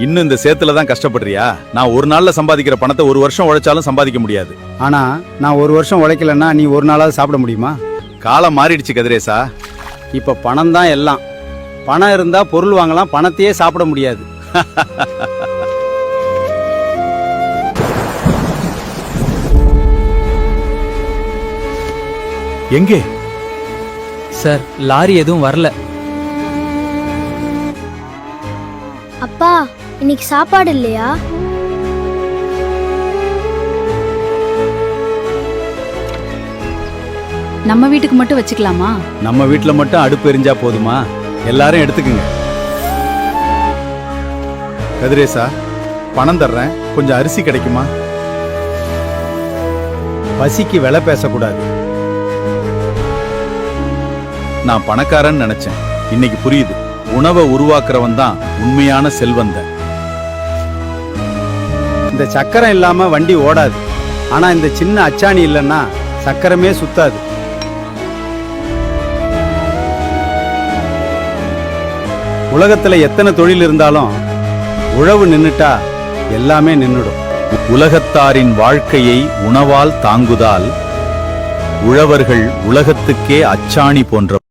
இன்னும் இந்த சேத்துல தான் கஷ்டப்படுறியா? நான் ஒரு நாள்ல சம்பாதிக்கிற பணத்தை ஒரு வருஷம் உழைச்சாலும் சம்பாதிக்க முடியாது. ஆனா நான் ஒரு வருஷம் உழைக்கலன்னா நீ ஒரு நாளாவது சாப்பிட முடியுமா? காலம் மாறிடுச்சு கதிரேசா. இப்ப பணம் தான் எல்லாம். பணம் இருந்தா பொருள் வாங்கலாம், பணத்தையே சாப்பிட முடியாது. எங்கே சார், லாரி எதுவும் வரல. அப்பா, இன்னைக்கு சாப்பாடு இல்லையா? நம்ம வீட்டுக்கு மட்டும் வச்சுக்கலாமா? நம்ம வீட்டுல மட்டும் அடுப்பு எரிஞ்சா போதுமா? எல்லாரும் எடுத்துக்குங்க. கதிரேசா, பணம் தர்றேன், கொஞ்சம் அரிசி கிடைக்குமா? பசிக்கு விலை பேசக்கூடாது. நான் பணக்காரன் நினைச்சேன், இன்னைக்கு புரியுது. உணவை உருவாக்குறவன் தான் உண்மையான செல்வந்தன். இந்த சக்கரம் இல்லாம வண்டி ஓடாது. ஆனா இந்த சின்ன அச்சாணி இல்லைன்னா சக்கரமே சுத்தாது. உலகத்துல எத்தனை தொழில் இருந்தாலும் உழவு நின்னுட்டா எல்லாமே நின்னுடும். உலகத்தாரின் வாழ்க்கையை உணவால் தாங்குதால் உழவர்கள் உலகத்துக்கே அச்சாணி போன்ற